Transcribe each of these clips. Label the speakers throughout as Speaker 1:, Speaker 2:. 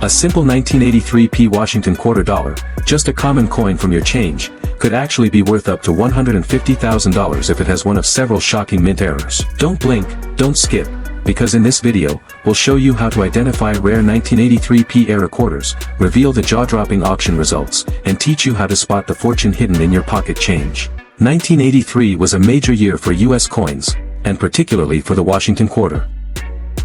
Speaker 1: A simple 1983p Washington quarter dollar, just a common coin from your change, could actually be worth up to $150,000 if it has one of several shocking mint errors. Don't blink, don't skip, because in this video, we'll show you how to identify rare 1983p error quarters, reveal the jaw-dropping auction results, and teach you how to spot the fortune hidden in your pocket change. 1983 was a major year for US coins, and particularly for the Washington quarter.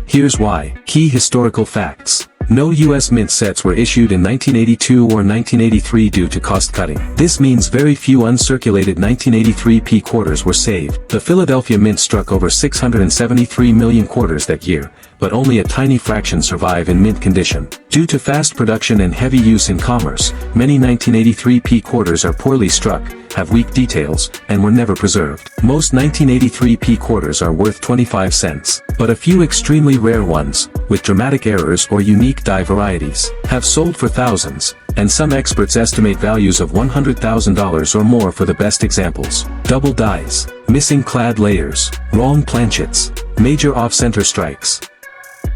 Speaker 1: Here's why. Key historical facts. No US mint sets were issued in 1982 or 1983 due to cost cutting. This means very few uncirculated 1983p quarters were saved. The Philadelphia Mint struck over 673 million quarters that year, but only a tiny fraction survive in mint condition. Due to fast production and heavy use in commerce, many 1983p quarters are poorly struck, have weak details, and were never preserved. Most 1983p quarters are worth 25 cents, but a few extremely rare ones, with dramatic errors or unique die varieties, have sold for thousands, and some experts estimate values of $100,000 or more for the best examples. Double dies, missing clad layers, wrong planchets, major off-center strikes.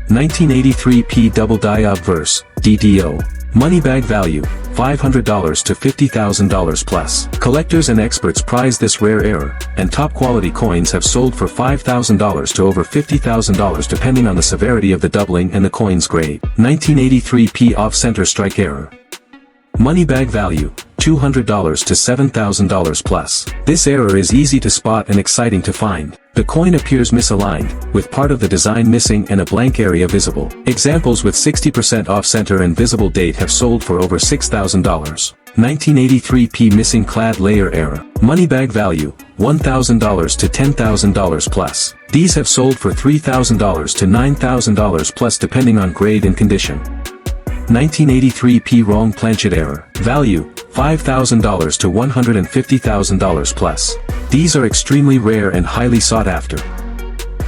Speaker 1: 1983p double die obverse, DDO. Money bag value, $500 to $50,000 plus. Collectors and experts prize this rare error, and top-quality coins have sold for $5,000 to over $50,000 depending on the severity of the doubling and the coin's grade. 1983p off-center strike error. Money bag value, $200 to $7,000 plus. This error is easy to spot and exciting to find. The coin appears misaligned, with part of the design missing and a blank area visible. Examples with 60% off-center and visible date have sold for over $6,000. 1983p missing clad layer error. Money bag value, $1,000 to $10,000 plus. These have sold for $3,000 to $9,000 plus depending on grade and condition. 1983p wrong planchet error. Value, $5,000 to $150,000 plus. These are extremely rare and highly sought after.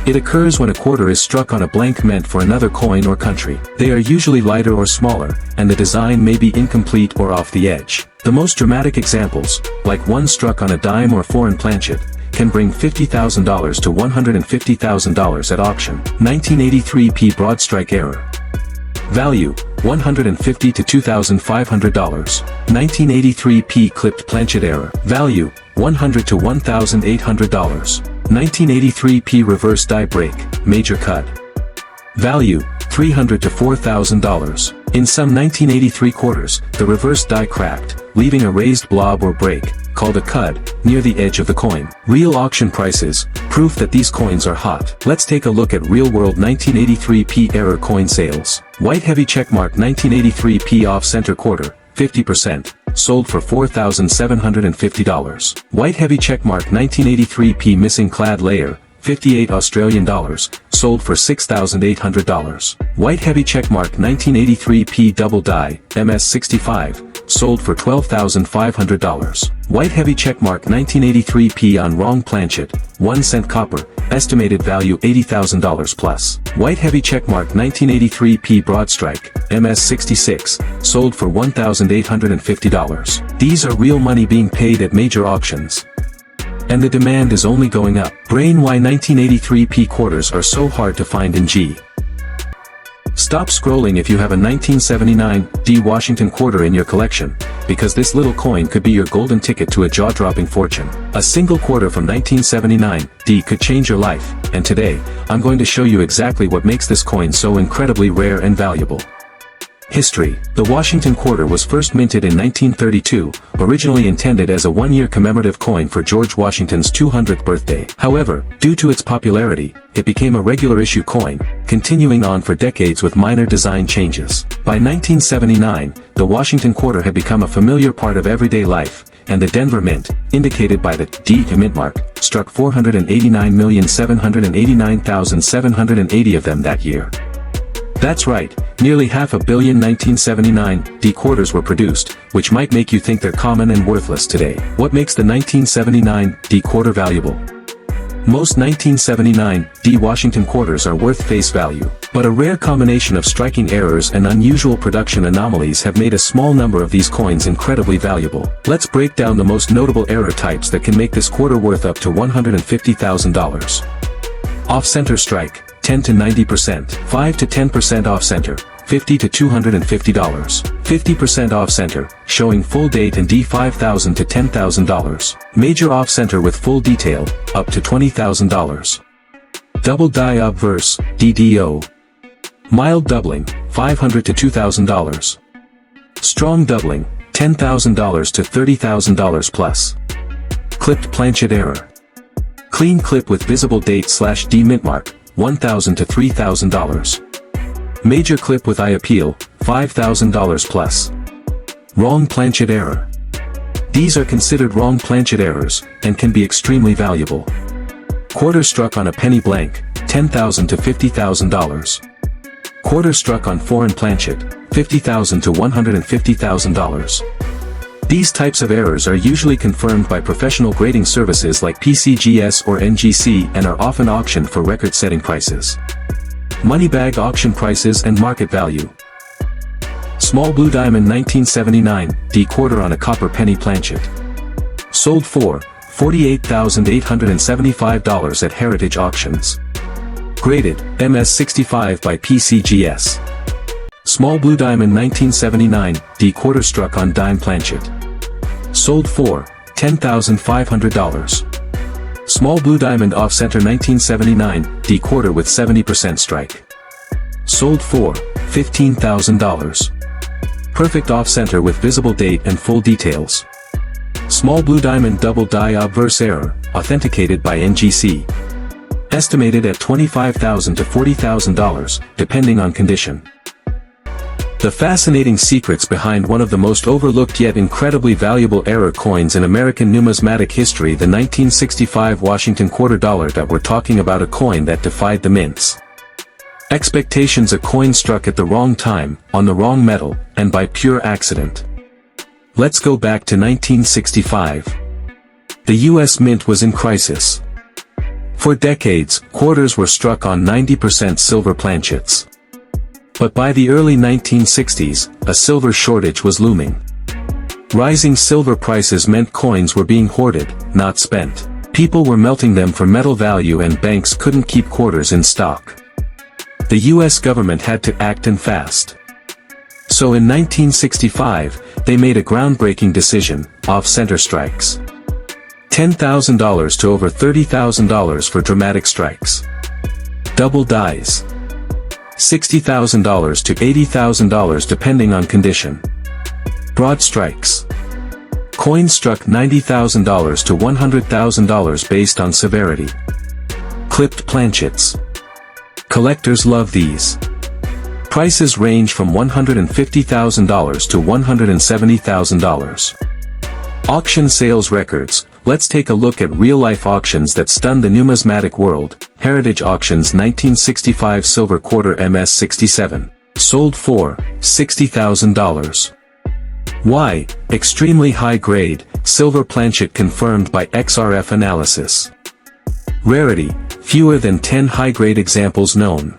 Speaker 1: It occurs when a quarter is struck on a blank meant for another coin or country. They are usually lighter or smaller, and the design may be incomplete or off the edge. The most dramatic examples, like one struck on a dime or foreign planchet, can bring $50,000 to $150,000 at auction. 1983p broad strike error. Value, $150 to $2,500. 1983p clipped planchet error. Value, $100 to $1,800. 1983p reverse die break, major cut. Value, $300 to $4,000. In some 1983 quarters, the reverse die cracked, leaving a raised blob or break, called a cud, near the edge of the coin. Real auction prices, proof that these coins are hot. Let's take a look at real-world 1983p error coin sales. White heavy checkmark 1983p off-center quarter, 50%, sold for $4,750. White heavy checkmark 1983p missing clad layer, 58 Australian dollars, sold for $6,800. White heavy checkmark 1983p double die, MS65, sold for $12,500. White heavy checkmark 1983p on wrong planchet, 1 cent copper, estimated value $80,000 plus. White heavy checkmark 1983p broad strike, MS66, sold for $1,850. These are real money being paid at major auctions. And the demand is only going up. Brain why 1983p quarters are so hard to find in G. Stop scrolling if you have a 1979 D Washington quarter in your collection, because this little coin could be your golden ticket to a jaw-dropping fortune. A single quarter from 1979 D could change your life, and today, I'm going to show you exactly what makes this coin so incredibly rare and valuable. History. The Washington quarter was first minted in 1932, originally intended as a one-year commemorative coin for George Washington's 200th birthday. However, due to its popularity, it became a regular issue coin, continuing on for decades with minor design changes. By 1979, the Washington quarter had become a familiar part of everyday life, and the Denver Mint, indicated by the D mint mark, struck 489,789,780 of them that year. That's right, nearly 500 million 1979 D quarters were produced, which might make you think they're common and worthless today. What makes the 1979 D quarter valuable? Most 1979 D Washington quarters are worth face value, but a rare combination of striking errors and unusual production anomalies have made a small number of these coins incredibly valuable. Let's break down the most notable error types that can make this quarter worth up to $150,000. Off-center strike, 10 to 90%, 5 to 10% off-center, $50 to $250. 50% off-center, showing full date and D$5,000 to $10,000. Major off-center with full detail, up to $20,000. Double die obverse, DDO. Mild doubling, $500 to $2,000. Strong doubling, $10,000 to $30,000 plus. Clipped planchet error. Clean clip with visible date/D mint mark, $1,000 to $3,000. Major clip with eye appeal, $5,000 plus. Wrong planchet error. These are considered wrong planchet errors, and can be extremely valuable. Quarter struck on a penny blank, $10,000 to $50,000. Quarter struck on foreign planchet, $50,000 to $150,000. These types of errors are usually confirmed by professional grading services like PCGS or NGC and are often auctioned for record-setting prices. Money bag auction prices and market value. Small blue diamond 1979, D quarter on a copper penny planchet. Sold for $48,875 at Heritage Auctions. Graded, MS65 by PCGS. Small blue diamond 1979, D quarter struck on dime planchet. Sold for $10,500. Small blue diamond off-center 1979, D quarter with 70% strike. Sold for $15,000. Perfect off-center with visible date and full details. Small blue diamond double die obverse error, authenticated by NGC. Estimated at $25,000 to $40,000, depending on condition. The fascinating secrets behind one of the most overlooked yet incredibly valuable error coins in American numismatic history, the 1965 Washington quarter dollar that we're talking about, a coin that defied the mints. Expectations, a coin struck at the wrong time, on the wrong metal, and by pure accident. Let's go back to 1965. The US Mint was in crisis. For decades, quarters were struck on 90% silver planchets. But by the early 1960s, a silver shortage was looming. Rising silver prices meant coins were being hoarded, not spent. People were melting them for metal value and banks couldn't keep quarters in stock. The US government had to act, and fast. So in 1965, they made a groundbreaking decision: off-center strikes. $10,000 to over $30,000 for dramatic strikes. Double dies. $60,000 to $80,000 depending on condition. Broad strikes. Coins struck $90,000 to $100,000 based on severity. Clipped planchets. Collectors love these. Prices range from $150,000 to $170,000. Auction sales records. Let's take a look at real-life auctions that stunned the numismatic world. Heritage Auctions 1965 silver quarter MS67. Sold for $60,000. Why? Extremely high grade, silver planchet confirmed by XRF analysis. Rarity, fewer than 10 high-grade examples known.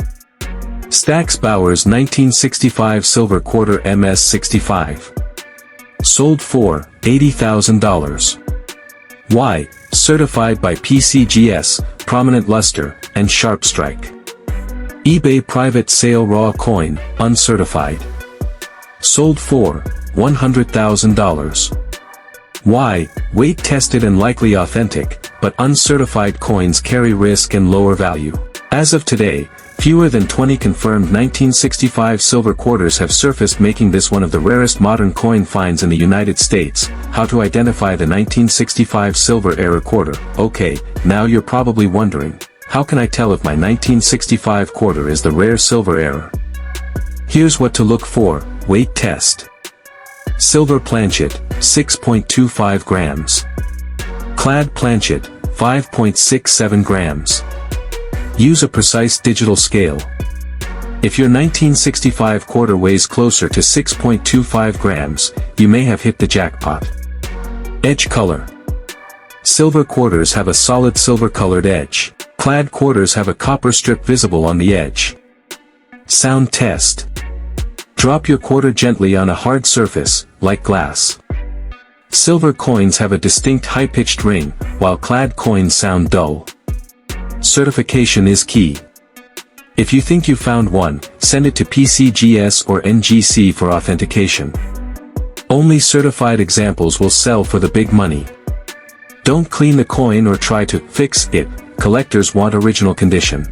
Speaker 1: Stax Bowers 1965 silver quarter MS65. Sold for $80,000. Why? Certified by PCGS, prominent luster, and sharp strike. eBay private sale raw coin, uncertified. Sold for $100,000. Why? Weight tested and likely authentic, but uncertified coins carry risk and lower value. As of today, fewer than 20 confirmed 1965 silver quarters have surfaced, making this one of the rarest modern coin finds in the United States. How to identify the 1965 silver error quarter? Okay, now you're probably wondering, how can I tell if my 1965 quarter is the rare silver error? Here's what to look for. Weight test. Silver planchet, 6.25 grams. Clad planchet, 5.67 grams. Use a precise digital scale. If your 1965 quarter weighs closer to 6.25 grams, you may have hit the jackpot. Edge color. Silver quarters have a solid silver-colored edge. Clad quarters have a copper strip visible on the edge. Sound test. Drop your quarter gently on a hard surface, like glass. Silver coins have a distinct high-pitched ring, while clad coins sound dull. Certification is key. If you think you found one, send it to PCGS or NGC for authentication. Only certified examples will sell for the big money. Don't clean the coin or try to fix it. Collectors want original condition.